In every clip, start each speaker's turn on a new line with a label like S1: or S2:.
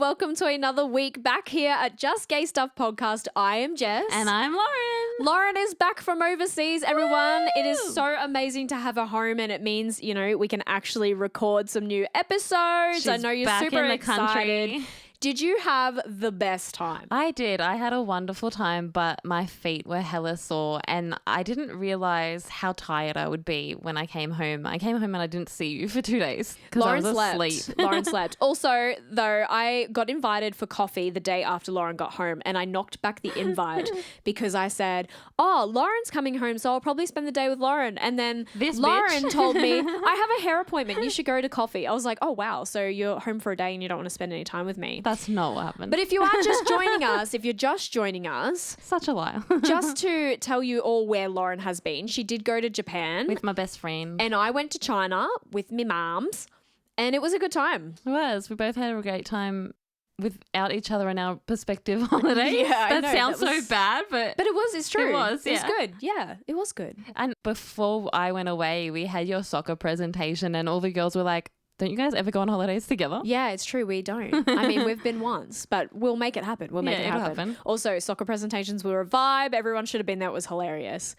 S1: welcome to another week back here at Just Gay Stuff Podcast. I am Jess.
S2: And I'm Lauren.
S1: Lauren is back from overseas, everyone. Woo! It is so amazing to have her home, and it means, we can actually record some new episodes. I know you're
S2: back
S1: super
S2: in the
S1: excited.
S2: country.
S1: Did you have the best time?
S2: I did. I had a wonderful time, but my feet were hella sore and I didn't realize how tired I would be when I came home. I came home and I didn't see you for 2 days because I was asleep.
S1: Lauren slept. Also, though, I got invited for coffee the day after Lauren got home, and I knocked back the invite because I said, Lauren's coming home, so I'll probably spend the day with Lauren. And then Lauren told me, I have a hair appointment. You should go to coffee. I was like, oh, wow. So you're home for a day and you don't want to spend any time with me.
S2: That's not what happened.
S1: But if you are just joining us,
S2: such a liar.
S1: just to tell you all where Lauren has been, she did go to Japan
S2: with my best friend.
S1: And I went to China with me moms, and it was a good time.
S2: It was. We both had a great time without each other on our perspective holidays.
S1: Yeah,
S2: that sounds so bad, but
S1: it's true.
S2: It was, yeah.
S1: It's good. Yeah, it was good.
S2: And before I went away, we had your soccer presentation and all the girls were like, don't you guys ever go on holidays together?
S1: Yeah, it's true. We don't. I mean, we've been once, but we'll make it happen. We'll make it happen. Also, soccer presentations were a vibe. Everyone should have been there. It was hilarious.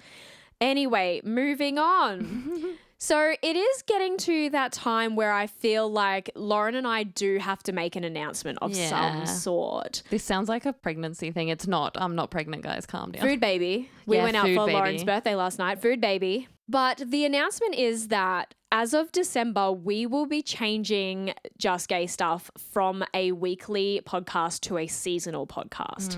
S1: Anyway, moving on. So it is getting to that time where I feel like Lauren and I do have to make an announcement of some sort.
S2: This sounds like a pregnancy thing. It's not. I'm not pregnant, guys. Calm down.
S1: Food baby. We went out for Lauren's birthday last night. Food baby. But the announcement is that as of December, we will be changing Just Gay Stuff from a weekly podcast to a seasonal podcast.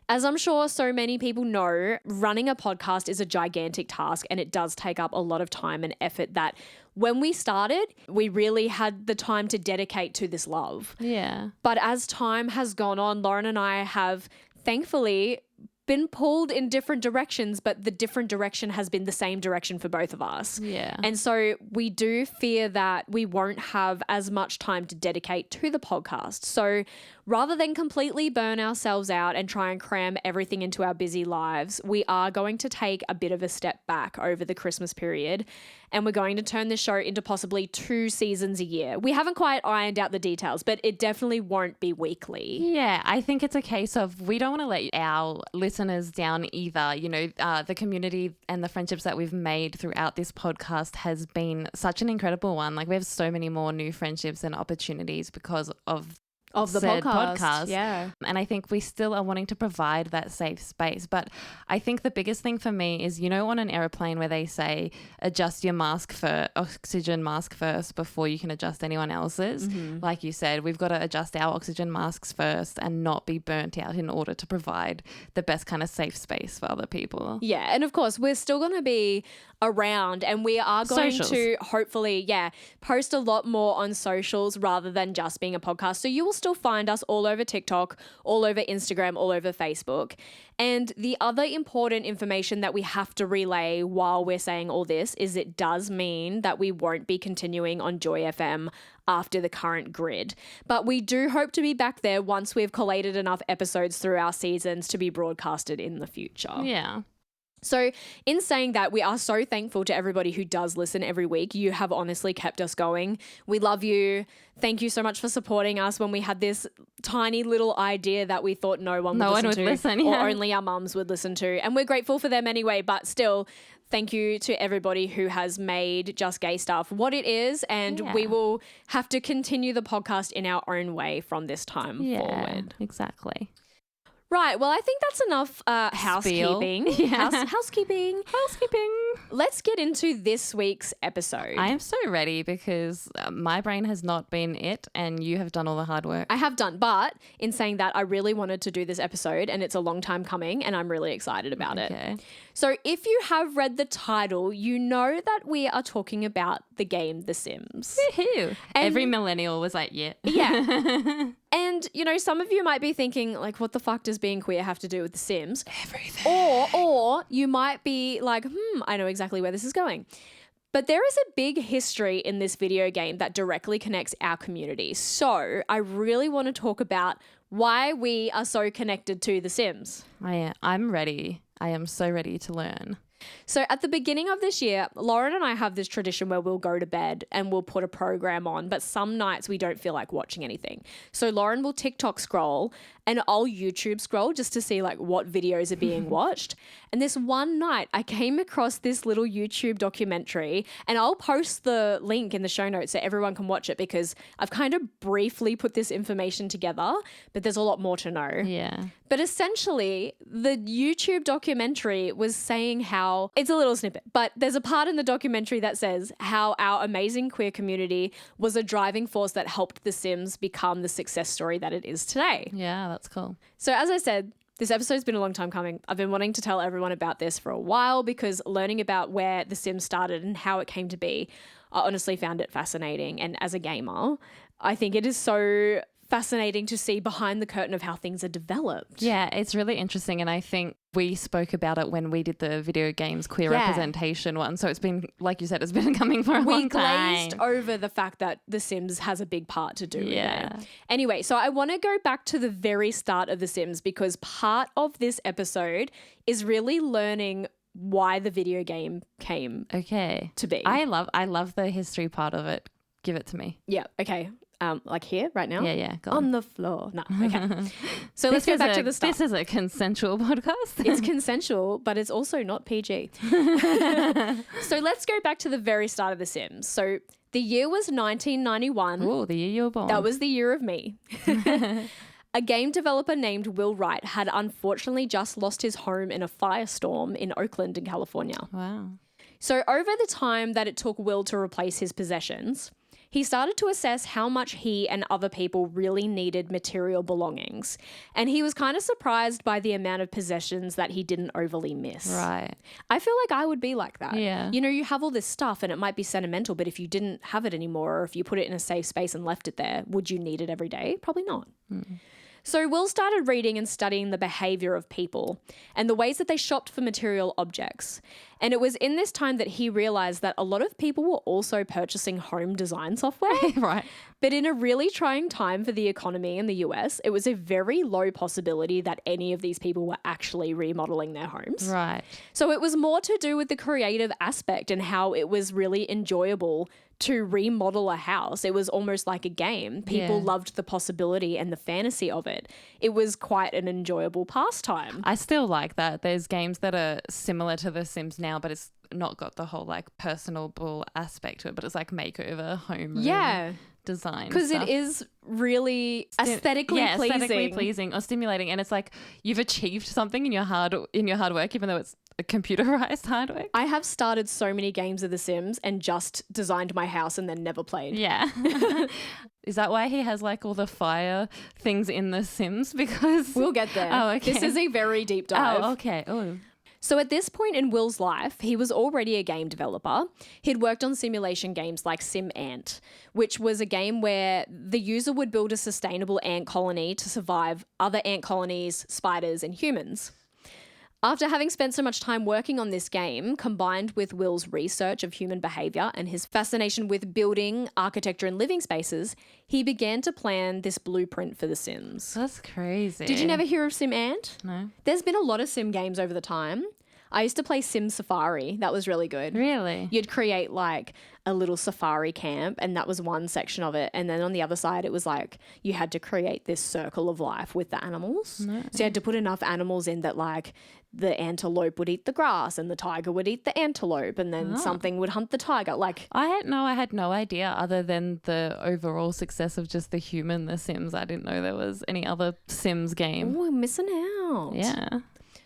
S1: As I'm sure so many people know, running a podcast is a gigantic task, and it does take up a lot of time and effort that when we started, we really had the time to dedicate to this love.
S2: Yeah.
S1: But as time has gone on, Lauren and I have thankfully been pulled in different directions, but the different direction has been the same direction for both of us.
S2: Yeah.
S1: And so we do fear that we won't have as much time to dedicate to the podcast. So rather than completely burn ourselves out and try and cram everything into our busy lives, we are going to take a bit of a step back over the Christmas period, and we're going to turn this show into possibly 2 seasons a year. We haven't quite ironed out the details, but it definitely won't be weekly.
S2: Yeah, I think it's a case of we don't want to let our listeners down either. The community and the friendships that we've made throughout this podcast has been such an incredible one. Like, we have so many more new friendships and opportunities because of the podcast.
S1: Yeah.
S2: And I think we still are wanting to provide that safe space. But I think the biggest thing for me is, on an airplane where they say adjust your oxygen mask first before you can adjust anyone else's. Mm-hmm. Like you said, we've got to adjust our oxygen masks first and not be burnt out in order to provide the best kind of safe space for other people.
S1: Yeah. And of course, we're still going to be around, and we are going to hopefully, post a lot more on socials rather than just being a podcast. So you will still find us all over TikTok, all over Instagram, all over Facebook. And the other important information that we have to relay while we're saying all this is it does mean that we won't be continuing on Joy FM after the current grid. But we do hope to be back there once we've collated enough episodes through our seasons to be broadcasted in the future.
S2: Yeah.
S1: So in saying that, we are so thankful to everybody who does listen every week. You have honestly kept us going. We love you. Thank you so much for supporting us when we had this tiny little idea that we thought no one would listen to, or only our mums would listen to. And we're grateful for them anyway, but still, thank you to everybody who has made Just Gay Stuff what it is, and we will have to continue the podcast in our own way from this time forward.
S2: Exactly.
S1: Right. Well, I think that's enough housekeeping. Housekeeping. Let's get into this week's episode.
S2: I am so ready because my brain has not been it, and you have done all the hard work.
S1: I have done. But in saying that, I really wanted to do this episode, and it's a long time coming, and I'm really excited about it. So if you have read the title, you know that we are talking about the game The Sims.
S2: Woohoo. Every millennial was like, yeah.
S1: Yeah. And, some of you might be thinking, like, what the fuck does being queer have to do with The Sims?
S2: Everything.
S1: Or you might be like, I know exactly where this is going. But there is a big history in this video game that directly connects our community. So I really want to talk about why we are so connected to The Sims.
S2: I'm ready. I am so ready to learn.
S1: So at the beginning of this year, Lauren and I have this tradition where we'll go to bed and we'll put a program on, but some nights we don't feel like watching anything. So Lauren will TikTok scroll and I'll YouTube scroll just to see like what videos are being watched. And this one night I came across this little YouTube documentary, and I'll post the link in the show notes so everyone can watch it, because I've kind of briefly put this information together, but there's a lot more to know.
S2: Yeah.
S1: But essentially, the YouTube documentary was saying how, it's a little snippet, but there's a part in the documentary that says how our amazing queer community was a driving force that helped The Sims become the success story that it is today.
S2: Yeah, that's cool.
S1: So as I said, this episode's been a long time coming. I've been wanting to tell everyone about this for a while, because learning about where The Sims started and how it came to be, I honestly found it fascinating. And as a gamer, I think it is so fascinating to see behind the curtain of how things are developed.
S2: Yeah, it's really interesting. And I think we spoke about it when we did the video games queer representation one. So it's been, like you said, it's been coming for a long time.
S1: We glazed over the fact that The Sims has a big part to do with it. Anyway, so I want to go back to the very start of The Sims, because part of this episode is really learning why the video game came to be.
S2: I love the history part of it. Give it to me.
S1: Yeah, okay. Like here, right now?
S2: Yeah, go
S1: on the floor. No, okay. So let's go back to the start.
S2: This is a consensual podcast.
S1: It's consensual, but it's also not PG. So let's go back to the very start of The Sims. So the year was 1991.
S2: Oh, the year you were born.
S1: That was the year of me. A game developer named Will Wright had unfortunately just lost his home in a firestorm in Oakland in California.
S2: Wow.
S1: So over the time that it took Will to replace his possessions, he started to assess how much he and other people really needed material belongings. And he was kind of surprised by the amount of possessions that he didn't overly miss.
S2: Right.
S1: I feel like I would be like that.
S2: Yeah.
S1: You know, you have all this stuff and it might be sentimental, but if you didn't have it anymore, or if you put it in a safe space and left it there, would you need it every day? Probably not. So Will started reading and studying the behavior of people and the ways that they shopped for material objects. And it was in this time that he realized that a lot of people were also purchasing home design software.
S2: Right.
S1: But in a really trying time for the economy in the US, it was a very low possibility that any of these people were actually remodeling their homes.
S2: Right.
S1: So it was more to do with the creative aspect and how it was really enjoyable to remodel a house. It was almost like a game. People loved the possibility and the fantasy of it. It was quite an enjoyable pastime.
S2: I still like that. There's games that are similar to The Sims now, but it's not got the whole like personable aspect to it, but it's like makeover, home room design.
S1: Because it is really aesthetically
S2: pleasing or stimulating. And it's like you've achieved something in your hard work, even though it's a computerized hard work.
S1: I have started so many games of The Sims and just designed my house and then never played.
S2: Yeah. Is that why he has like all the fire things in The Sims? Because
S1: we'll get there.
S2: Oh, okay.
S1: This is a very deep dive.
S2: Oh, okay. Oh.
S1: So at this point in Will's life, he was already a game developer. He'd worked on simulation games like Sim Ant, which was a game where the user would build a sustainable ant colony to survive other ant colonies, spiders, and humans. After having spent so much time working on this game, combined with Will's research of human behavior and his fascination with building, architecture, and living spaces, he began to plan this blueprint for The Sims.
S2: That's crazy.
S1: Did you never hear of Sim Ant?
S2: No.
S1: There's been a lot of sim games over the time. I used to play Sim Safari. That was really good.
S2: Really?
S1: You'd create like a little safari camp, and that was one section of it. And then on the other side, it was like you had to create this circle of life with the animals.
S2: No.
S1: So you had to put enough animals in that like the antelope would eat the grass and the tiger would eat the antelope, and then something would hunt the tiger. Like
S2: I had no idea other than the overall success of just the human The Sims. I didn't know there was any other Sims game.
S1: Oh, we're missing out.
S2: Yeah.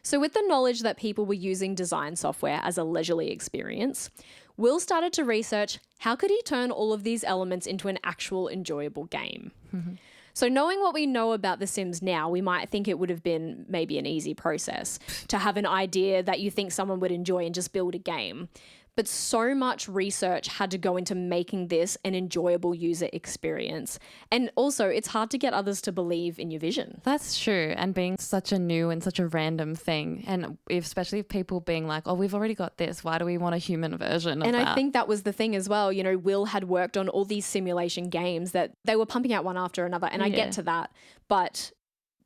S1: So with the knowledge that people were using design software as a leisurely experience, Will started to research how could he turn all of these elements into an actual enjoyable game.
S2: Mm-hmm.
S1: So knowing what we know about The Sims now, we might think it would have been maybe an easy process to have an idea that you think someone would enjoy and just build a game. But so much research had to go into making this an enjoyable user experience. And also, it's hard to get others to believe in your vision.
S2: That's true. And being such a new and such a random thing, and especially if people being like, oh, we've already got this, why do we want a human version of that?
S1: And I think that was the thing as well. You know, Will had worked on all these simulation games that they were pumping out one after another. And I get to that. But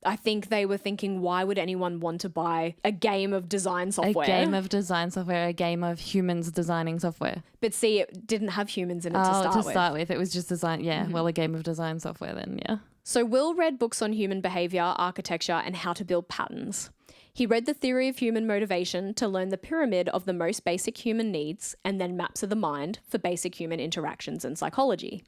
S1: I think they were thinking, why would anyone want to buy a game of design software?
S2: A game of design software, a game of humans designing software.
S1: But see, it didn't have humans in it to start with.
S2: It was just design. Yeah, well, a game of design software then, yeah.
S1: So Will read books on human behavior, architecture, and how to build patterns. He read the theory of human motivation to learn the pyramid of the most basic human needs and then maps of the mind for basic human interactions and psychology.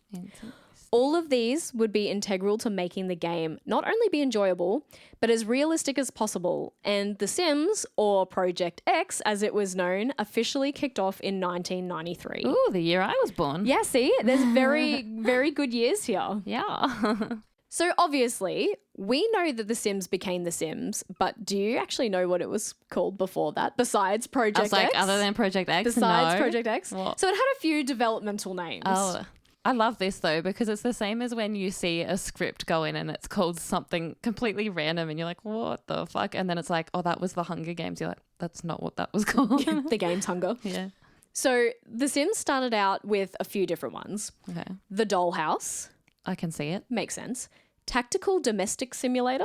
S1: All of these would be integral to making the game not only be enjoyable, but as realistic as possible. And The Sims, or Project X as it was known, officially kicked off in 1993.
S2: Ooh, the year I was born.
S1: Yeah, see, there's very, very good years here.
S2: Yeah.
S1: So obviously, we know that The Sims became The Sims, but do you actually know what it was called before that, besides Project X?
S2: I was like, other than Project X,
S1: Besides
S2: no.
S1: Project X?
S2: What?
S1: So it had a few developmental names.
S2: Oh, I love this though, because it's the same as when you see a script go in and it's called something completely random and you're like, what the fuck? And then it's like, oh, that was the Hunger Games. You're like, that's not what that was called.
S1: The game's Hunger.
S2: Yeah.
S1: So The Sims started out with a few different ones.
S2: Okay.
S1: The Dollhouse.
S2: I can see it.
S1: Makes sense. Tactical Domestic Simulator.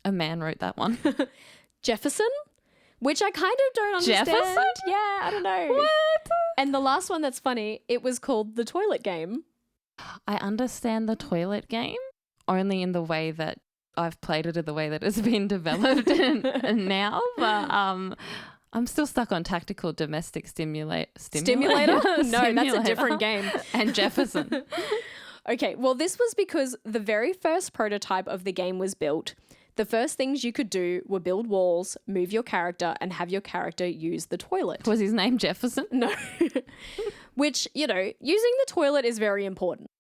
S2: A man wrote that one.
S1: Jefferson, which I kind of don't understand.
S2: Jefferson?
S1: Yeah, I don't know.
S2: What?
S1: And the last one that's funny, it was called The Toilet Game.
S2: I understand the toilet game only in the way that I've played it in the way that it's been developed and now, but I'm still stuck on Tactical Domestic Stimulator?
S1: Stimulator? No, that's a different game.
S2: And Jefferson.
S1: Okay, well, this was because the very first prototype of the game was built. The first things you could do were build walls, move your character, and have your character use the toilet.
S2: Was his name Jefferson?
S1: No. Which, you know, using the toilet is very important.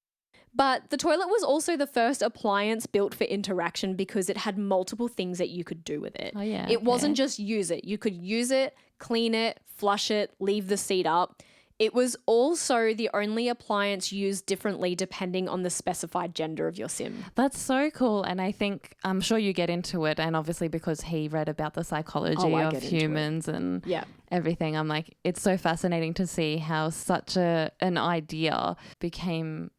S1: But the toilet was also the first appliance built for interaction because it had multiple things that you could do with it.
S2: Oh, yeah.
S1: It wasn't just use it. You could use it, clean it, flush it, leave the seat up. It was also the only appliance used differently depending on the specified gender of your sim.
S2: That's so cool. And I think, I'm sure you get into it. And obviously because he read about the psychology of humans and everything, I'm like, it's so fascinating to see how such an idea became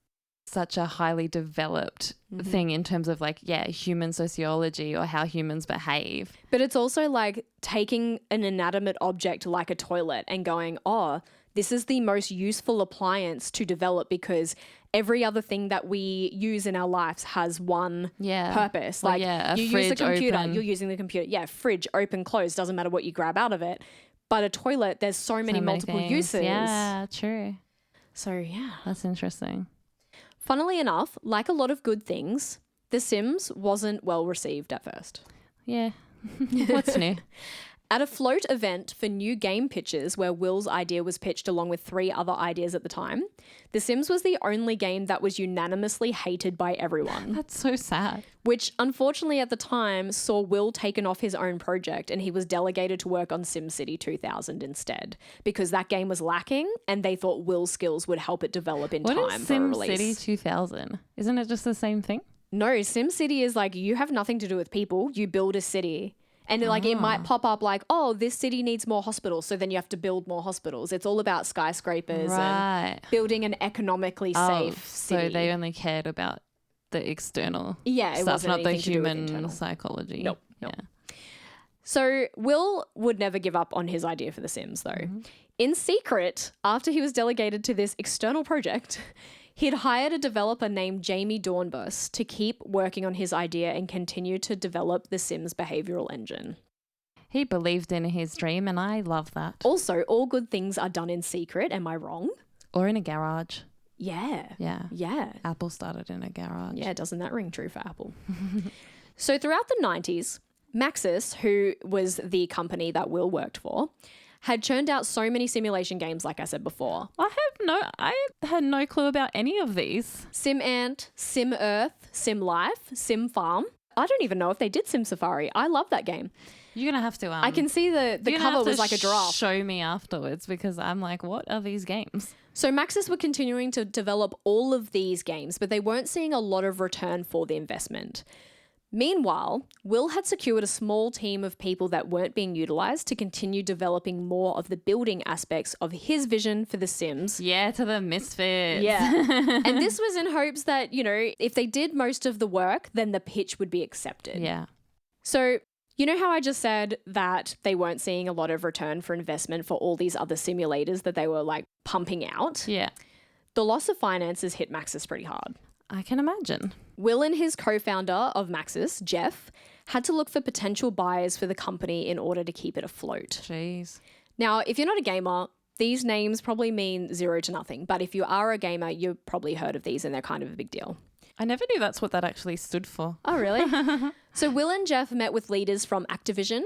S2: such a highly developed thing in terms of like, human sociology or how humans behave.
S1: But it's also like taking an inanimate object like a toilet and going, oh, this is the most useful appliance to develop because every other thing that we use in our lives has one purpose. Like you use the computer, you're using the computer. Yeah, fridge, open, close, doesn't matter what you grab out of it. But a toilet, there's so many multiple uses.
S2: Yeah, true.
S1: So yeah.
S2: That's interesting.
S1: Funnily enough, like a lot of good things, The Sims wasn't well received at first.
S2: Yeah. What's new?
S1: At a float event for new game pitches where Will's idea was pitched along with 3 other ideas at the time, The Sims was the only game that was unanimously hated by everyone.
S2: That's so sad.
S1: Which unfortunately at the time saw Will taken off his own project and he was delegated to work on SimCity 2000 instead because that game was lacking and they thought Will's skills would help it develop in time for a release.
S2: What is SimCity 2000? Isn't it just the same thing?
S1: No, SimCity is like you have nothing to do with people, you build a city. And like it might pop up like, oh, this city needs more hospitals. So then you have to build more hospitals. It's all about skyscrapers and building an economically safe city.
S2: So they only cared about the external
S1: it
S2: stuff, not the human
S1: internal
S2: psychology.
S1: Nope. Yeah. So Will would never give up on his idea for The Sims though. Mm-hmm. In secret, after he was delegated to this external project, he'd hired a developer named Jamie Dornbus to keep working on his idea and continue to develop the Sims behavioral engine.
S2: He believed in his dream and I love that.
S1: Also, all good things are done in secret, am I wrong?
S2: Or in a garage.
S1: Yeah. Yeah.
S2: Apple started in a garage.
S1: Yeah, doesn't that ring true for Apple? So throughout the 90s, Maxis, who was the company that Will worked for, had churned out so many simulation games, like I said before.
S2: I had no clue about any of these.
S1: Sim Ant, Sim Earth, Sim Life, Sim Farm. I don't even know if they did Sim Safari. I love that game.
S2: You're going to have to...
S1: I can see the cover was like a giraffe.
S2: Show me afterwards because I'm like, what are these games?
S1: So Maxis were continuing to develop all of these games, but they weren't seeing a lot of return for the investment. Meanwhile, Will had secured a small team of people that weren't being utilized to continue developing more of the building aspects of his vision for The Sims.
S2: Yeah, to the misfits.
S1: Yeah. And this was in hopes that, if they did most of the work, then the pitch would be accepted.
S2: Yeah.
S1: So, you know how I just said that they weren't seeing a lot of return for investment for all these other simulators that they were like pumping out?
S2: Yeah.
S1: The loss of finances hit Maxis pretty hard.
S2: I can imagine.
S1: Will and his co-founder of Maxis, Jeff, had to look for potential buyers for the company in order to keep it afloat.
S2: Jeez.
S1: Now, if you're not a gamer, these names probably mean zero to nothing. But if you are a gamer, you've probably heard of these and they're kind of a big deal.
S2: I never knew that's what that actually stood for.
S1: Oh, really? So Will and Jeff met with leaders from Activision,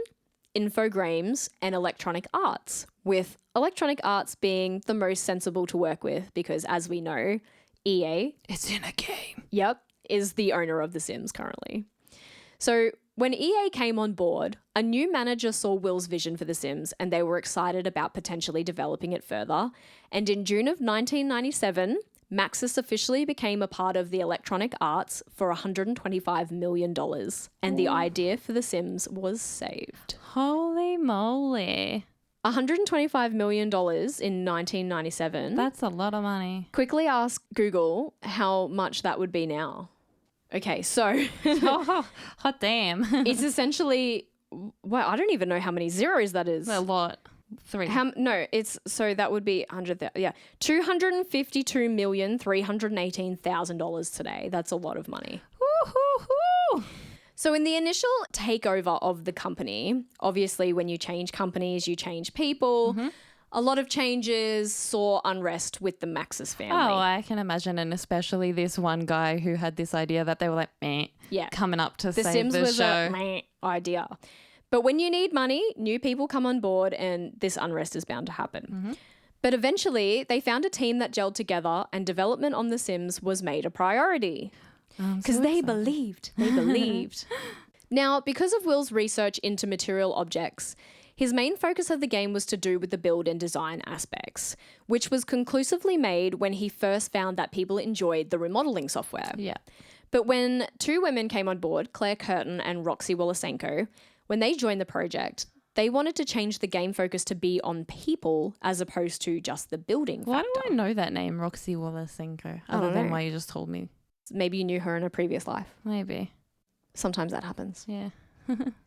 S1: Infogrames, and Electronic Arts, with Electronic Arts being the most sensible to work with because, as we know, EA,
S2: It's in a game.
S1: yep, is the owner of The Sims currently. So when EA came on board, a new manager saw Will's vision for The Sims and they were excited about potentially developing it further. And in June of 1997, Maxis officially became a part of the Electronic Arts for $125 million. And the idea for The Sims was saved.
S2: Holy moly.
S1: $125 million in 1997.
S2: That's a lot of money.
S1: Quickly ask Google how much that would be now. Okay, so
S2: Oh, hot damn.
S1: it's essentially, well, I don't even know how many zeros that is.
S2: A lot. 3.
S1: That would be 100,000. Yeah, $252,318,000 today. That's a lot of money.
S2: Woo-hoo-hoo.
S1: So in the initial takeover of the company, obviously when you change companies, you change people.
S2: Mm-hmm.
S1: A lot of changes saw unrest with the Maxis family.
S2: Oh, I can imagine. And especially this one guy who had this idea that they were like, meh,
S1: Yeah.
S2: coming up to
S1: The
S2: save
S1: Sims
S2: the
S1: was
S2: show.
S1: a meh idea. But when you need money, new people come on board and this unrest is bound to happen.
S2: Mm-hmm.
S1: But eventually they found a team that gelled together and development on The Sims was made a priority. Because they believed. They believed. Now, because of Will's research into material objects, his main focus of the game was to do with the build and design aspects, which was conclusively made when he first found that people enjoyed the remodeling software.
S2: Yeah.
S1: But when two women came on board, Claire Curtin and Roxy Wolasenko, when they joined the project, they wanted to change the game focus to be on people as opposed to just the building
S2: Why
S1: factor.
S2: do I know that name, Roxy Wolasenko, other
S1: don't
S2: than
S1: know.
S2: why you just told me?
S1: Maybe you knew her in a previous life.
S2: Maybe.
S1: Sometimes that happens.
S2: Yeah.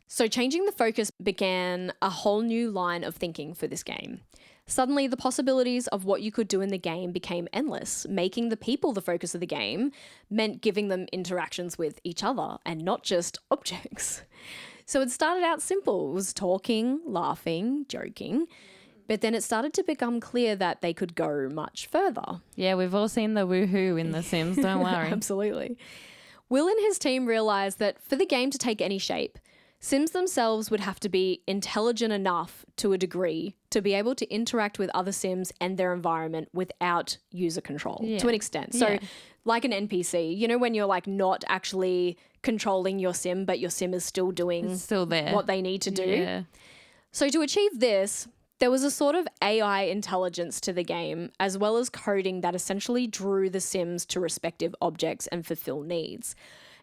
S1: So changing the focus began a whole new line of thinking for this game. Suddenly, the possibilities of what you could do in the game became endless. Making the people the focus of the game meant giving them interactions with each other and not just objects. So it started out simple. It was talking, laughing, joking. But then it started to become clear that they could go much further.
S2: Yeah, we've all seen the woohoo in The Sims, don't worry.
S1: Absolutely. Will and his team realized that for the game to take any shape, Sims themselves would have to be intelligent enough to a degree to be able to interact with other Sims and their environment without user control to an extent. So like an NPC, you know, when you're like not actually controlling your Sim, but your Sim is still doing
S2: It's still there.
S1: what they need to do.
S2: Yeah.
S1: So to achieve this, there was a sort of AI intelligence to the game, as well as coding that essentially drew the Sims to respective objects and fulfill needs.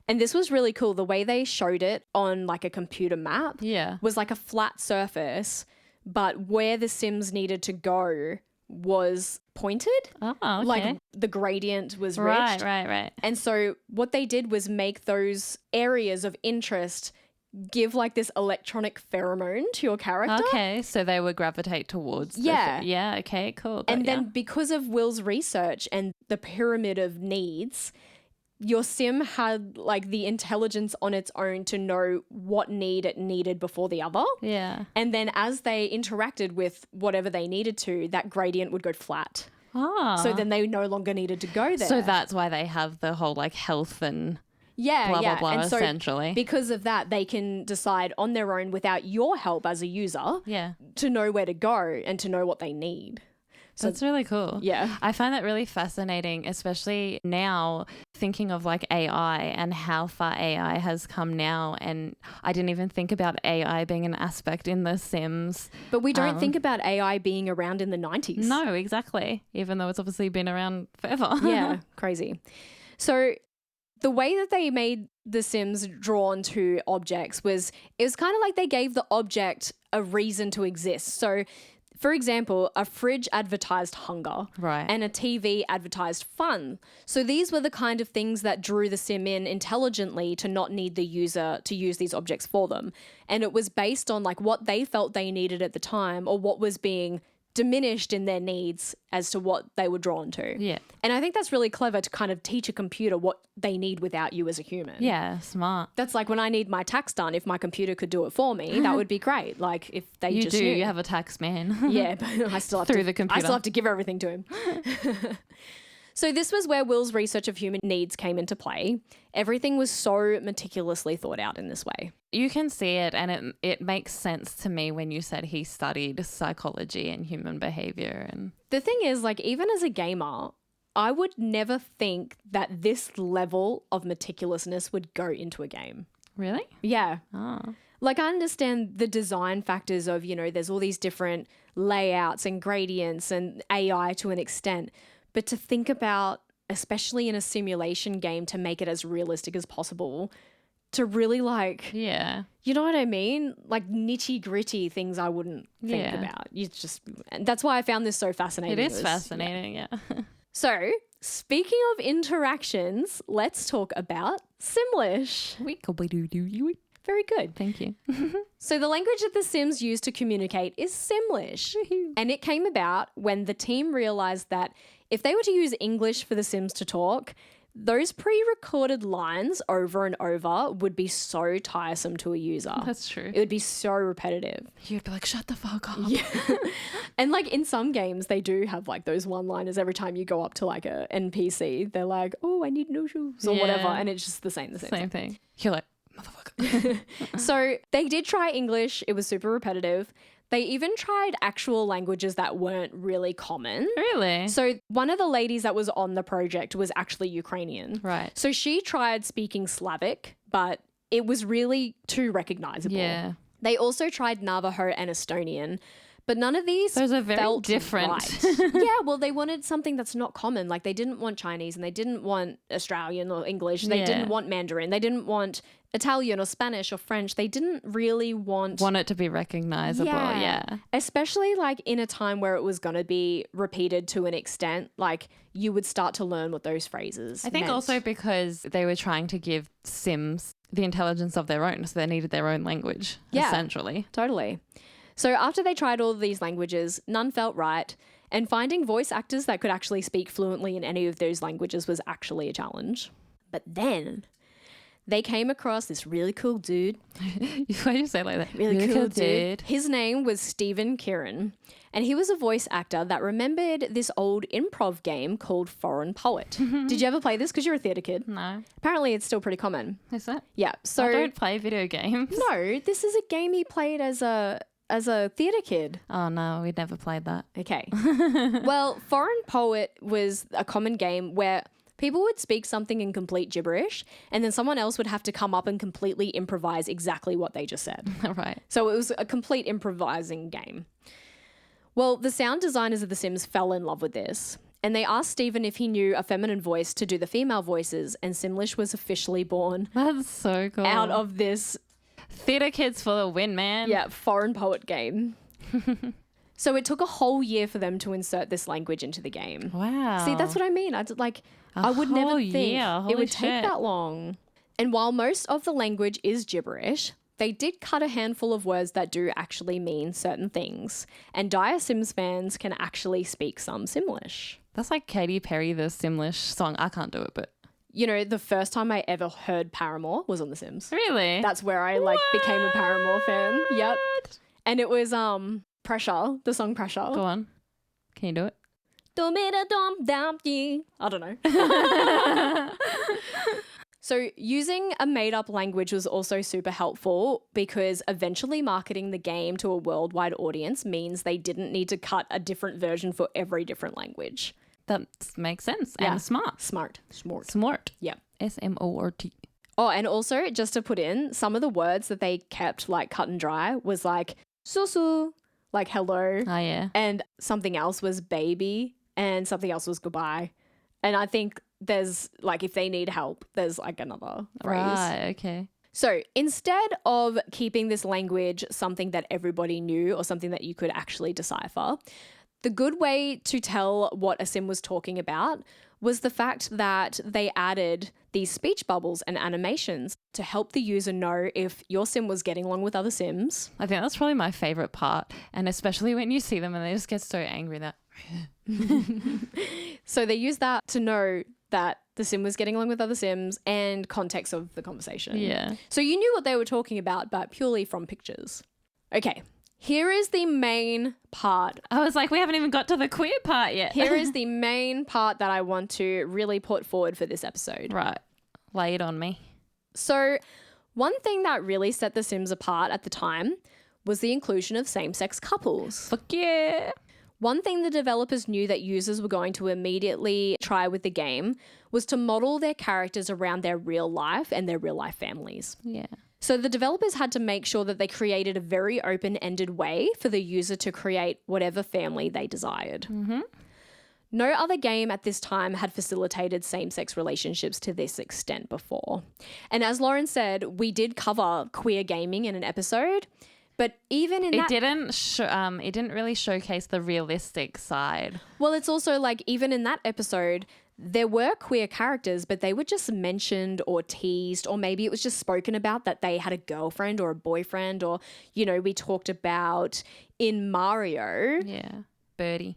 S1: And this was really cool. The way they showed it on like a computer map
S2: Yeah.
S1: was like a flat surface, but where the Sims needed to go was pointed.
S2: Oh, okay.
S1: Like the gradient was reached.
S2: Right.
S1: And so what they did was make those areas of interest give like this electronic pheromone to your character.
S2: Okay, so they would gravitate towards
S1: Yeah.
S2: Yeah, okay, cool.
S1: And then because of Will's research and the pyramid of needs, your Sim had like the intelligence on its own to know what need it needed before the other.
S2: Yeah.
S1: And then as they interacted with whatever they needed to, that gradient would go flat.
S2: Oh.
S1: So then they no longer needed to go there.
S2: So that's why they have the whole like health and
S1: yeah,
S2: blah,
S1: yeah.
S2: blah, blah,
S1: And so
S2: essentially.
S1: because of that, they can decide on their own without your help as a user
S2: Yeah.
S1: to know where to go and to know what they need.
S2: That's really cool.
S1: Yeah.
S2: I find that really fascinating, especially now thinking of like AI and how far AI has come now. And I didn't even think about AI being an aspect in The Sims.
S1: But we don't think about AI being around in the 90s.
S2: No, exactly. Even though it's obviously been around forever.
S1: Yeah, crazy. So the way that they made the Sims drawn to objects was, it was kind of like they gave the object a reason to exist. So, for example, a fridge advertised hunger,
S2: Right.
S1: and a TV advertised fun. So these were the kind of things that drew the Sim in intelligently to not need the user to use these objects for them. And it was based on like what they felt they needed at the time, or what was being diminished in their needs as to what they were drawn to.
S2: Yeah.
S1: And I think that's really clever to kind of teach a computer what they need without you as a human.
S2: Yeah, smart.
S1: That's like when I need my tax done, if my computer could do it for me, that would be great. Like if they
S2: You
S1: just
S2: do.
S1: knew.
S2: You have a tax man.
S1: Yeah, but I still have
S2: Through
S1: to,
S2: the computer.
S1: I still have to give everything to him. So this was where Will's research of human needs came into play. Everything was so meticulously thought out in this way.
S2: You can see it, and it makes sense to me when you said he studied psychology and human behavior. And
S1: The thing is, like, even as a gamer, I would never think that this level of meticulousness would go into a game.
S2: really?
S1: Yeah.
S2: Oh.
S1: Like, I understand the design factors of, there's all these different layouts and gradients and AI to an extent. But to think about, especially in a simulation game, to make it as realistic as possible, to really like,
S2: Yeah.
S1: you know what I mean? Like nitty gritty things I wouldn't think
S2: Yeah.
S1: about. And that's why I found this so fascinating.
S2: It is fascinating, yeah.
S1: So, speaking of interactions, let's talk about Simlish. Very good.
S2: Thank you.
S1: So the language that the Sims use to communicate is Simlish. And it came about when the team realized that if they were to use English for the Sims to talk, those pre-recorded lines over and over would be so tiresome to a user.
S2: That's true.
S1: It would be so repetitive.
S2: You'd be like, shut the fuck up.
S1: Yeah. And like in some games, they do have like those one-liners every time you go up to like a NPC. They're like, oh, I need no shoes or whatever. And it's just the same
S2: thing. You're like, motherfucker.
S1: So they did try English. It was super repetitive. They even tried actual languages that weren't really common.
S2: Really?
S1: So one of the ladies that was on the project was actually Ukrainian.
S2: Right.
S1: So she tried speaking Slavic, but it was really too recognizable.
S2: Yeah.
S1: They also tried Navajo and Estonian, but none of these
S2: Those are very
S1: felt
S2: different.
S1: right. Yeah, well, they wanted something that's not common. Like they didn't want Chinese and they didn't want Australian or English. They didn't want Mandarin. They didn't want Italian or Spanish or French. They didn't really want
S2: it to be recognizable. Yeah.
S1: Especially like in a time where it was going to be repeated to an extent, like you would start to learn what those phrases
S2: I think
S1: meant.
S2: also because they were trying to give Sims the intelligence of their own, so they needed their own language, essentially.
S1: Totally. So after they tried all of these languages, none felt right. And finding voice actors that could actually speak fluently in any of those languages was actually a challenge. But then they came across this really cool dude.
S2: Why do you say it like that?
S1: Really cool dude. His name was Stephen Kieran. And he was a voice actor that remembered this old improv game called Foreign Poet. Did you ever play this? Because you're a theatre kid.
S2: No.
S1: Apparently it's still pretty common.
S2: Is that?
S1: Yeah. So
S2: I don't play video games.
S1: No, this is a game he played as a theatre kid.
S2: Oh, no, we never played that.
S1: Okay. Well, Foreign Poet was a common game where people would speak something in complete gibberish and then someone else would have to come up and completely improvise exactly what they just said.
S2: Right.
S1: So it was a complete improvising game. Well, the sound designers of The Sims fell in love with this. And they asked Stephen if he knew a feminine voice to do the female voices, and Simlish was officially born
S2: That's so cool.
S1: out of this
S2: Theatre kids for the win, man.
S1: Foreign Poet game. So it took a whole year for them to insert this language into the game.
S2: Wow.
S1: See, that's what I mean. I would never
S2: whole
S1: think
S2: year.
S1: it
S2: Holy
S1: would take
S2: shit.
S1: that long. And while most of the language is gibberish, they did cut a handful of words that do actually mean certain things. And Dire Sims fans can actually speak some Simlish.
S2: That's like Katy Perry, the Simlish song. I can't do it, but.
S1: You know, the first time I ever heard Paramore was on The Sims.
S2: Really?
S1: That's where I became a Paramore fan. Yep. And it was Pressure, the song Pressure.
S2: Go on. Can you do it?
S1: I don't know. So using a made-up language was also super helpful because eventually marketing the game to a worldwide audience means they didn't need to cut a different version for every different language.
S2: That makes sense.
S1: Yeah.
S2: And smart.
S1: Smart. Yeah.
S2: SMORT.
S1: Oh, and also just to put in, some of the words that they kept like cut and dry was like susu, like hello.
S2: Oh, yeah.
S1: And something else was baby and something else was goodbye. And I think there's like, if they need help, there's like another phrase.
S2: Right, okay.
S1: So instead of keeping this language something that everybody knew or something that you could actually decipher, the good way to tell what a sim was talking about was the fact that they added these speech bubbles and animations to help the user know if your sim was getting along with other sims.
S2: I think that's probably my favorite part. And especially when you see them and they just get so angry that...
S1: So they use that to know that the sim was getting along with other sims and context of the conversation.
S2: Yeah.
S1: So you knew what they were talking about, but purely from pictures. Okay, here is the main part.
S2: I was like, we haven't even got to the queer part yet.
S1: Here is the main part that I want to really put forward for this episode.
S2: Right. Lay it on me.
S1: So one thing that really set The Sims apart at the time was the inclusion of same-sex couples.
S2: Fuck yeah.
S1: One thing the developers knew that users were going to immediately try with the game was to model their characters around their real life and their real life families.
S2: Yeah.
S1: So the developers had to make sure that they created a very open-ended way for the user to create whatever family they desired.
S2: Mm-hmm.
S1: No other game at this time had facilitated same-sex relationships to this extent before. And as Lauren said, we did cover queer gaming in an episode, but even in
S2: it didn't really showcase the realistic side.
S1: Well, it's also like even in that episode, there were queer characters, but they were just mentioned or teased, or maybe it was just spoken about that they had a girlfriend or a boyfriend, or, you know, we talked about in Mario.
S2: Yeah.
S1: Birdo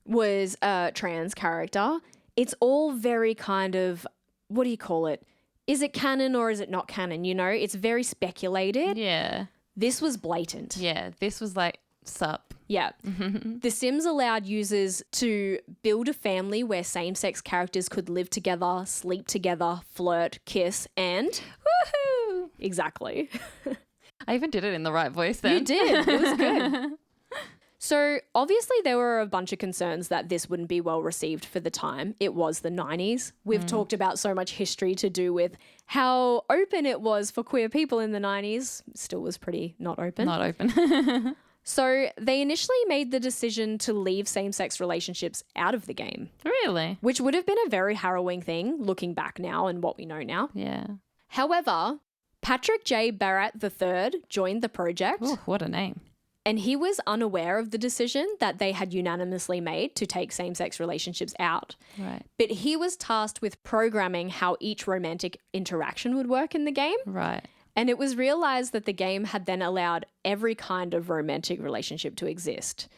S1: was a trans character. It's all very kind of, what do you call it? Is it canon or is it not canon? You know, it's very speculated.
S2: Yeah.
S1: This was blatant.
S2: Yeah. This was like, sup.
S1: Yeah. The Sims allowed users to build a family where same-sex characters could live together, sleep together, flirt, kiss, and...
S2: Woohoo!
S1: Exactly.
S2: I even did it in the right voice then.
S1: You did. It was good. So obviously there were a bunch of concerns that this wouldn't be well received for the time. It was the 90s. We've talked about so much history to do with how open it was for queer people in the 90s. Still was pretty not open.
S2: Not open.
S1: So they initially made the decision to leave same-sex relationships out of the game.
S2: Really?
S1: Which would have been a very harrowing thing looking back now and what we know now.
S2: Yeah.
S1: However, Patrick J. Barrett III joined the project.
S2: Ooh, what a name.
S1: And he was unaware of the decision that they had unanimously made to take same-sex relationships out.
S2: Right.
S1: But he was tasked with programming how each romantic interaction would work in the game.
S2: Right.
S1: And it was realized that the game had then allowed every kind of romantic relationship to exist.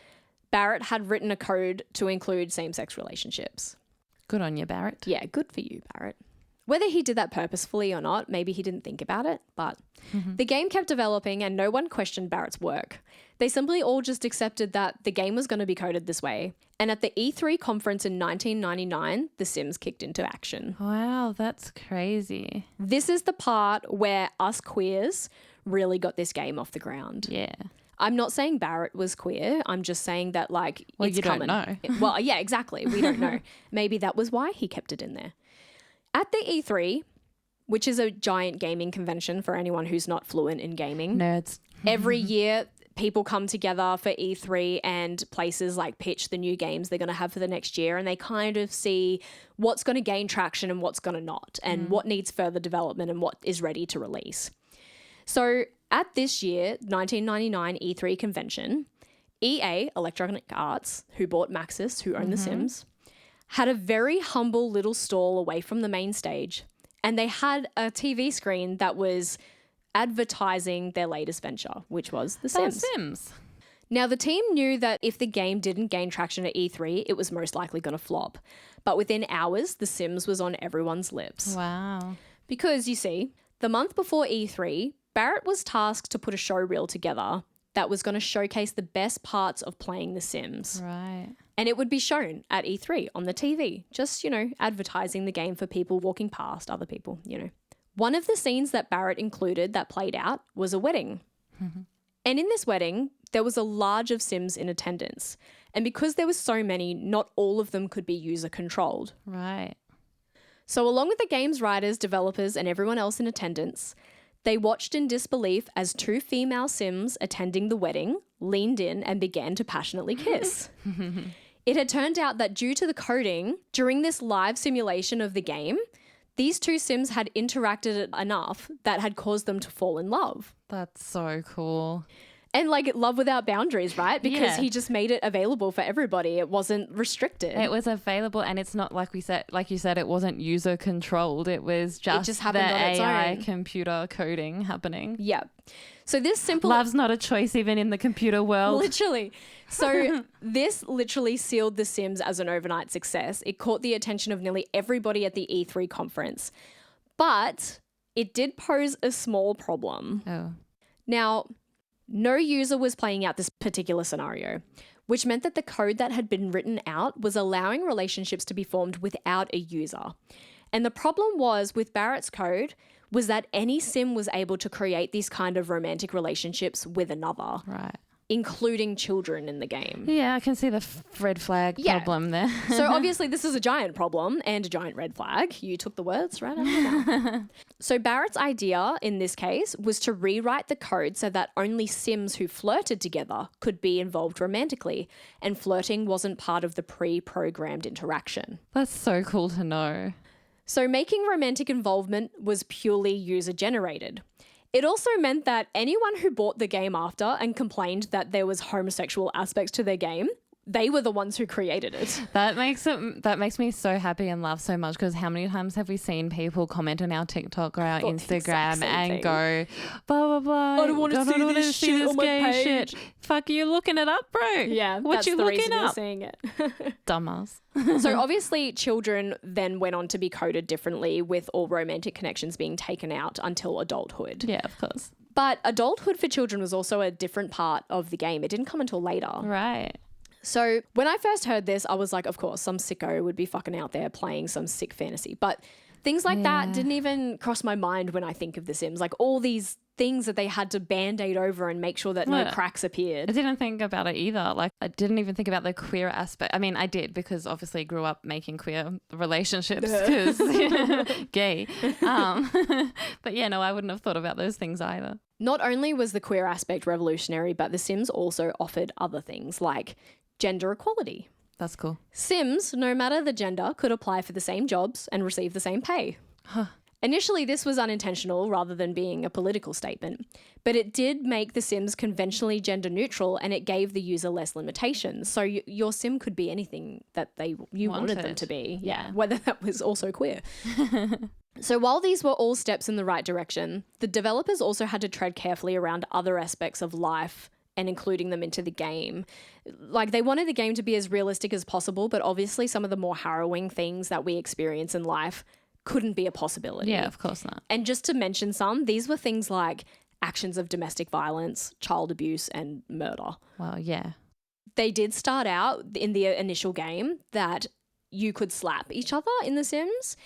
S1: Barrett had written a code to include same-sex relationships.
S2: Good on you, Barrett.
S1: Yeah, good for you, Barrett. Whether he did that purposefully or not, maybe he didn't think about it, but the game kept developing and no one questioned Barrett's work. They simply all just accepted that the game was going to be coded this way. And at the E3 conference in 1999, The Sims kicked into action.
S2: Wow, that's crazy.
S1: This is the part where us queers really got this game off the ground.
S2: Yeah.
S1: I'm not saying Barrett was queer. I'm just saying that, like,
S2: Well,
S1: it's
S2: you
S1: coming.
S2: don't know.
S1: Well, yeah, exactly. We don't know. Maybe that was why he kept it in there. At the E3, which is a giant gaming convention for anyone who's not fluent in gaming.
S2: Nerds.
S1: Every year, people come together for E3 and places like pitch the new games they're going to have for the next year, and they kind of see what's going to gain traction and what's going to not, and what needs further development and what is ready to release. So at this year, 1999 E3 convention, EA, Electronic Arts, who bought Maxis, who own The Sims, had a very humble little stall away from the main stage, and they had a TV screen that was advertising their latest venture, which was The Sims. Now, the team knew that if the game didn't gain traction at E3, it was most likely going to flop. But within hours, The Sims was on everyone's lips.
S2: Wow.
S1: Because, you see, the month before E3, Barrett was tasked to put a show reel together that was going to showcase the best parts of playing The Sims.
S2: Right.
S1: And it would be shown at E3 on the TV, just, you know, advertising the game for people walking past, other people, you know. One of the scenes that Barrett included that played out was a wedding. And in this wedding, there was a large of Sims in attendance. And because there were so many, not all of them could be user controlled.
S2: Right.
S1: So along with the game's writers, developers, and everyone else in attendance, they watched in disbelief as two female Sims attending the wedding leaned in and began to passionately kiss. It had turned out that due to the coding, during this live simulation of the game, these two Sims had interacted enough that had caused them to fall in love.
S2: That's so cool.
S1: And like love without boundaries, right? Because
S2: Yeah.
S1: he just made it available for everybody. It wasn't restricted.
S2: It was available, and it's not like you said, it wasn't user controlled. It was just
S1: happened
S2: the
S1: on its
S2: AI
S1: own.
S2: computer coding happening.
S1: Yeah. So this simple...
S2: Love's not a choice even in the computer world.
S1: Literally. So this literally sealed The Sims as an overnight success. It caught the attention of nearly everybody at the E3 conference. But it did pose a small problem.
S2: Oh.
S1: Now, no user was playing out this particular scenario, which meant that the code that had been written out was allowing relationships to be formed without a user. And the problem was with Barrett's code was that any Sim was able to create these kind of romantic relationships with another,
S2: Right.
S1: including children in the game.
S2: Yeah, I can see the red flag problem there.
S1: So obviously this is a giant problem and a giant red flag. You took the words right out of my mouth. So Barrett's idea in this case was to rewrite the code so that only Sims who flirted together could be involved romantically, and flirting wasn't part of the pre-programmed interaction.
S2: That's so cool to know.
S1: So making romantic involvement was purely user-generated. It also meant that anyone who bought the game after and complained that there was homosexual aspects to their game, they were the ones who created it.
S2: That makes me so happy and laugh so much, because how many times have we seen people comment on our TikTok or our Instagram and go, blah, blah, blah.
S1: I don't want to see this shit on my page.
S2: Shit. Fuck, you looking it up, bro.
S1: Yeah,
S2: what
S1: that's
S2: you
S1: the
S2: looking
S1: reason you're
S2: up?
S1: seeing it.
S2: Dumbass.
S1: So obviously children then went on to be coded differently, with all romantic connections being taken out until adulthood.
S2: Yeah, of course.
S1: But adulthood for children was also a different part of the game. It didn't come until later.
S2: Right.
S1: So when I first heard this, I was like, of course, some sicko would be fucking out there playing some sick fantasy. But things like that didn't even cross my mind when I think of The Sims. Like all these things that they had to band-aid over and make sure that no cracks
S2: I
S1: appeared.
S2: didn't think about it either. Like, I didn't even think about the queer aspect. I mean, I did, because obviously I grew up making queer relationships because gay. But yeah, no, I wouldn't have thought about those things either.
S1: Not only was the queer aspect revolutionary, but The Sims also offered other things like gender equality.
S2: That's cool.
S1: Sims, no matter the gender, could apply for the same jobs and receive the same pay. Initially, this was unintentional rather than being a political statement, but it did make the Sims conventionally gender neutral, and it gave the user less limitations. So your Sim could be anything that you wanted them to be. Yeah, whether that was also queer. So while these were all steps in the right direction, the developers also had to tread carefully around other aspects of life and including them into the game. Like, they wanted the game to be as realistic as possible, but obviously some of the more harrowing things that we experience in life couldn't be a possibility.
S2: Yeah, of course not.
S1: And just to mention some, these were things like actions of domestic violence, child abuse, and murder.
S2: Well, yeah.
S1: They did start out in the initial game that you could slap each other in The Sims.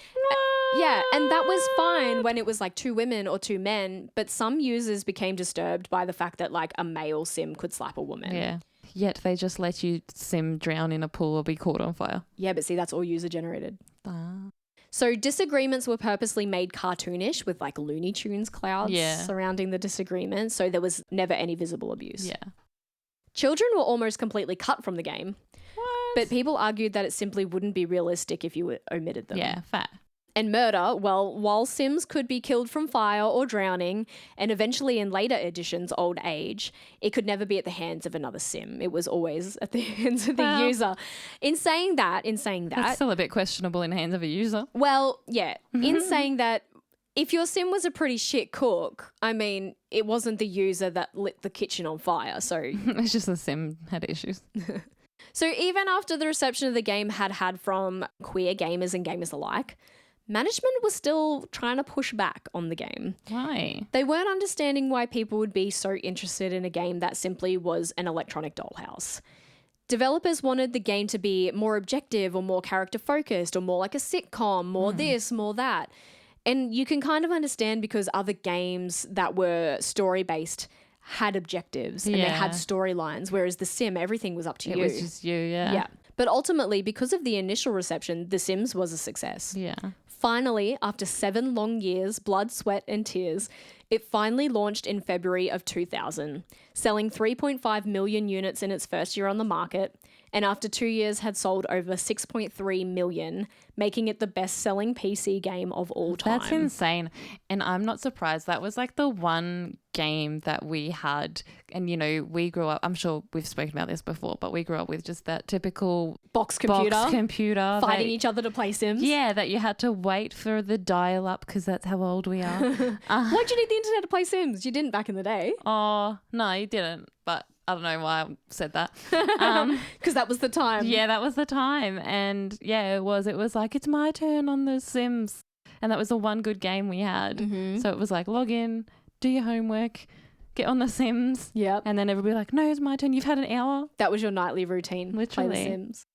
S1: Yeah, and that was fine when it was like two women or two men, but some users became disturbed by the fact that like a male Sim could slap a woman.
S2: Yeah. Yet they just let you Sim drown in a pool or be caught on fire.
S1: Yeah, but see, that's all user generated. So disagreements were purposely made cartoonish with like Looney Tunes clouds surrounding the disagreement, so there was never any visible abuse.
S2: Yeah.
S1: Children were almost completely cut from the game,
S2: What?
S1: but people argued that it simply wouldn't be realistic if you omitted them.
S2: Yeah, fair.
S1: And murder, well, while Sims could be killed from fire or drowning, and eventually in later editions, old age, it could never be at the hands of another Sim. It was always at the hands of the user. In saying that,
S2: That's still a bit questionable in the hands of a user.
S1: well, yeah, in saying that, if your Sim was a pretty shit cook, I mean, it wasn't the user that lit the kitchen on fire, so...
S2: It's just the Sim had issues.
S1: So even after the reception of the game had from queer gamers and gamers alike, management was still trying to push back on the game.
S2: Why?
S1: They weren't understanding why people would be so interested in a game that simply was an electronic dollhouse. Developers wanted the game to be more objective or more character focused or more like a sitcom, more this, more that. And you can kind of understand because other games that were story-based had objectives and they had storylines, whereas The Sim, everything was up to you.
S2: It was just you,
S1: Yeah. But ultimately, because of the initial reception, The Sims was a success.
S2: Yeah.
S1: Finally, after 7 long years, blood, sweat, and tears, It finally launched in February of 2000, selling 3.5 million units in its first year on the market, and after 2 years had sold over 6.3 million, making it the best-selling PC game of all time.
S2: That's insane. And I'm not surprised. That was like the one game that we had. And, you know, we grew up, I'm sure we've spoken about this before, but we grew up with just that typical
S1: box computer. Fighting
S2: that,
S1: each other to play Sims.
S2: Yeah, that you had to wait for the dial-up because that's how old we are.
S1: Why'd you need the internet to play Sims? You didn't back in the day.
S2: Oh, no, you didn't. But I don't know why I said that.
S1: Because that was the time.
S2: Yeah, that was the time. And yeah, it was like, it's my turn on the Sims. And that was the one good game we had.
S1: Mm-hmm.
S2: So it was like, log in, do your homework, get on the Sims.
S1: Yep.
S2: And then everybody like, no, it's my turn. You've had an hour.
S1: That was your nightly routine.
S2: Literally.
S1: Play The Sims.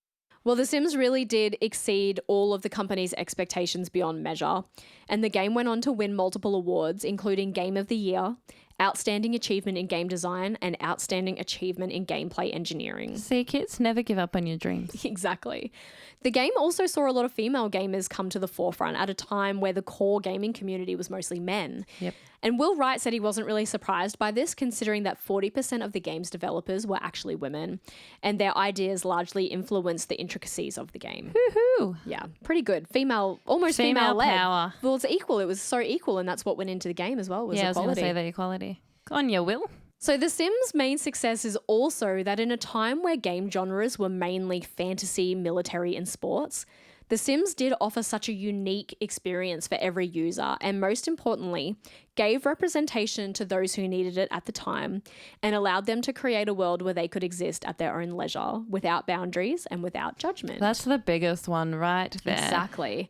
S1: Well, The Sims really did exceed all of the company's expectations beyond measure. And the game went on to win multiple awards, including Game of the Year, Outstanding Achievement in Game Design, and Outstanding Achievement in Gameplay Engineering.
S2: See, kids, never give up on your dreams.
S1: Exactly. The game also saw a lot of female gamers come to the forefront at a time where the core gaming community was mostly men.
S2: Yep.
S1: And Will Wright said he wasn't really surprised by this, considering that 40% of the game's developers were actually women, and their ideas largely influenced the intricacies of the game.
S2: Woohoo!
S1: Yeah, pretty good. Almost female-led.
S2: Power.
S1: Well, it's equal. It was so equal, and that's what went into the game as well, was
S2: Yeah, I was going to
S1: equality.
S2: say the equality. Go on, you Will.
S1: So The Sims' main success is also that in a time where game genres were mainly fantasy, military, and sports, The Sims did offer such a unique experience for every user, and most importantly, gave representation to those who needed it at the time and allowed them to create a world where they could exist at their own leisure, without boundaries and without judgment.
S2: That's the biggest one right there.
S1: Exactly.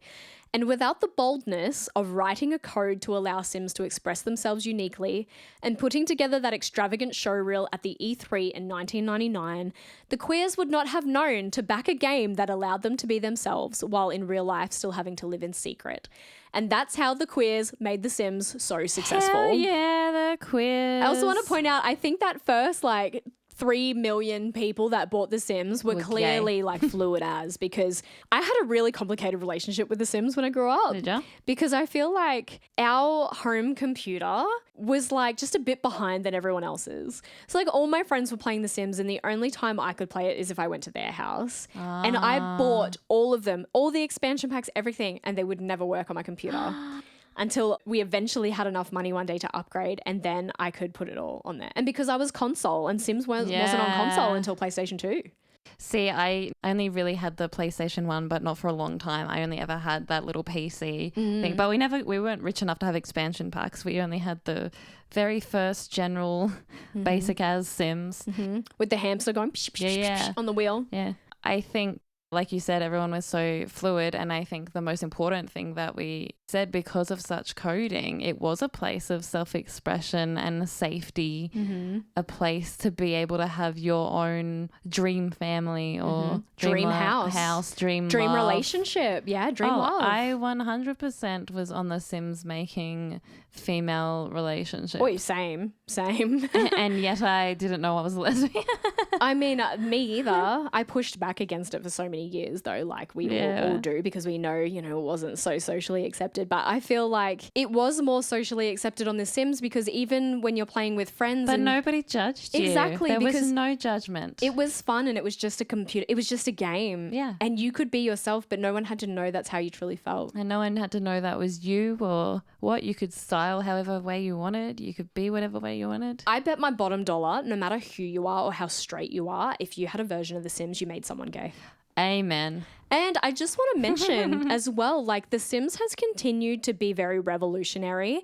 S1: And without the boldness of writing a code to allow Sims to express themselves uniquely and putting together that extravagant showreel at the E3 in 1999, the queers would not have known to back a game that allowed them to be themselves while in real life still having to live in secret. And that's how the queers made The Sims so successful.
S2: Hell yeah, the queers.
S1: I also want to point out, I think that first 3 million people that bought The Sims were clearly fluid as, because I had a really complicated relationship with The Sims when I grew up.
S2: Did ya?
S1: Because I feel like our home computer was just a bit behind than everyone else's. So all my friends were playing The Sims, and the only time I could play it is if I went to their house. And I bought all of them, all the expansion packs, everything, and they would never work on my computer. Until we eventually had enough money one day to upgrade, and then I could put it all on there. And because I was console, and Sims wasn't on console until PlayStation 2.
S2: See, I only really had the PlayStation 1, but not for a long time. I only ever had that little PC thing. But we weren't rich enough to have expansion packs. We only had the very first general basic as Sims.
S1: Mm-hmm. With the hamster going psh, psh, psh, psh, on the wheel.
S2: Yeah. I think, like you said, everyone was so fluid, and I think the most important thing that we said, because of such coding, it was a place of self-expression and safety, a place to be able to have your own dream family or
S1: dream house,
S2: dream
S1: love.
S2: Relationship.
S1: Yeah, dream love.
S2: I 100% was on The Sims making female relationships.
S1: Oh, same.
S2: And yet I didn't know I was a lesbian.
S1: I mean, me either. I pushed back against it for so many years, though, like we all do, because we know, it wasn't so socially accepted. But I feel like it was more socially accepted on The Sims, because even when you're playing with friends,
S2: but nobody judged you.
S1: Exactly,
S2: there was
S1: because
S2: no judgment.
S1: It was fun, and it was just a computer. It was just a game.
S2: Yeah,
S1: and you could be yourself, but no one had to know that's how you truly felt.
S2: And no one had to know that was you or what. You could style however way you wanted. You could be whatever way you wanted.
S1: I bet my bottom dollar, no matter who you are or how straight you are, if you had a version of The Sims, you made someone gay.
S2: Amen.
S1: And I just want to mention as well, The Sims has continued to be very revolutionary.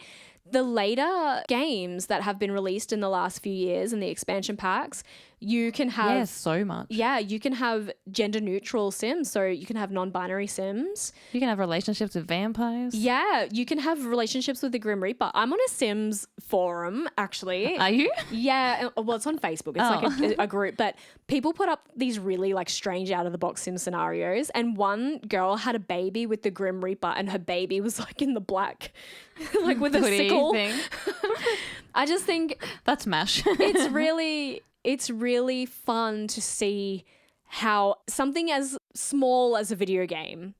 S1: The later games that have been released in the last few years and the expansion packs, you can have...
S2: so much.
S1: Yeah, you can have gender neutral Sims. So you can have non-binary Sims.
S2: You can have relationships with vampires.
S1: Yeah, you can have relationships with the Grim Reaper. I'm on a Sims forum, actually.
S2: Are you?
S1: Yeah, well, it's on Facebook. It's a group, but people put up these really strange out-of-the-box Sim scenarios, and one girl had a baby with the Grim Reaper, and her baby was in the black, with a sickle. I just think
S2: that's MASH.
S1: It's really fun to see how something as small as a video game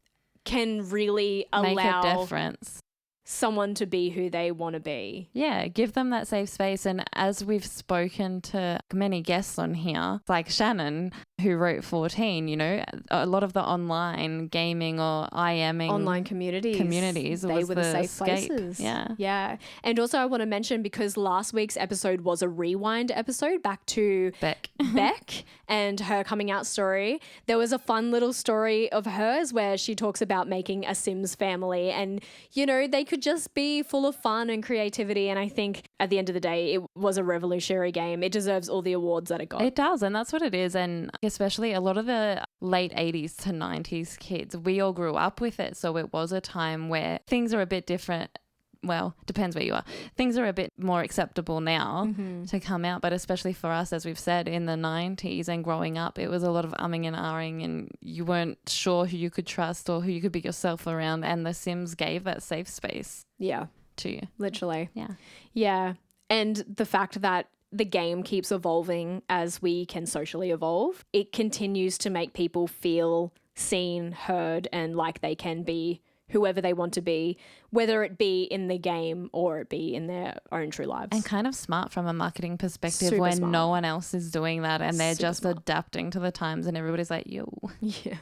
S1: can really
S2: make a difference.
S1: someone to be who they want to be.
S2: Yeah, give them that safe space. And as we've spoken to many guests on here, like Shannon, who wrote 14, you know, a lot of the online gaming or IMing
S1: online communities
S2: they
S1: were the safe
S2: escape.
S1: places.
S2: Yeah.
S1: And also I want to mention, because last week's episode was a rewind episode back to
S2: Beck
S1: and her coming out story, there was a fun little story of hers where she talks about making a Sims family, and you know, they could just be full of fun and creativity. And I think at the end of the day, it was a revolutionary game. It deserves all the awards that it got.
S2: It does, and that's what it is. And especially a lot of the late 80s to 90s kids, we all grew up with it. So it was a time where things are a bit different. Well, depends where you are. Things are a bit more acceptable now to come out, but especially for us, as we've said, in the 90s and growing up, it was a lot of umming and ahhing, and you weren't sure who you could trust or who you could be yourself around, and The Sims gave that safe space to you.
S1: Literally.
S2: Yeah.
S1: And the fact that the game keeps evolving as we can socially evolve, it continues to make people feel seen, heard, and like they can be whoever they want to be, whether it be in the game or it be in their own true lives.
S2: And kind of smart from a marketing perspective.
S1: Super
S2: when
S1: smart.
S2: No one else is doing that, and they're
S1: Super
S2: just
S1: smart.
S2: adapting to the times, and everybody's like, yo.
S1: Yeah.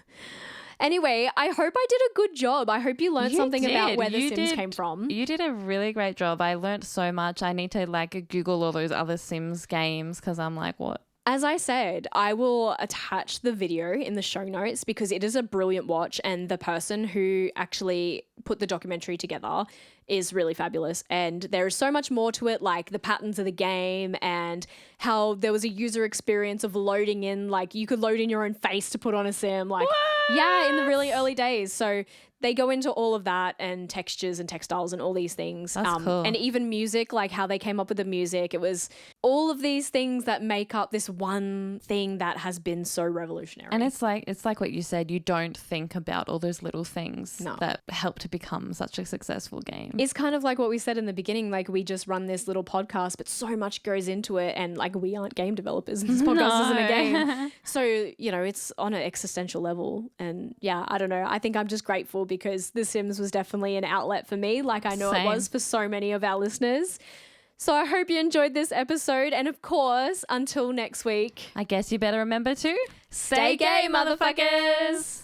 S1: Anyway, I hope I did a good job. I hope you learned something about where The Sims came from.
S2: You did a really great job. I learned so much. I need to Google all those other Sims games, because I'm like, what?
S1: As I said, I will attach the video in the show notes because it is a brilliant watch, and the person who actually put the documentary together is really fabulous. And there is so much more to it, like the patterns of the game and how there was a user experience of loading in, like you could load in your own face to put on a sim, like in the really early days. So they go into all of that, and textures and textiles and all these things.
S2: That's cool.
S1: And even music, like how they came up with the music. It was all of these things that make up this one thing that has been so revolutionary.
S2: And it's like what you said, you don't think about all those little things that help to become such a successful game.
S1: It's kind of like what we said in the beginning, like we just run this little podcast, but so much goes into it, and like we aren't game developers, and this podcast isn't a game. So, you know, it's on an existential level. And yeah, I don't know. I think I'm just grateful because The Sims was definitely an outlet for me, like I know it was for so many of our listeners. So I hope you enjoyed this episode. And of course, until next week,
S2: I guess you better remember to
S1: stay gay, motherfuckers.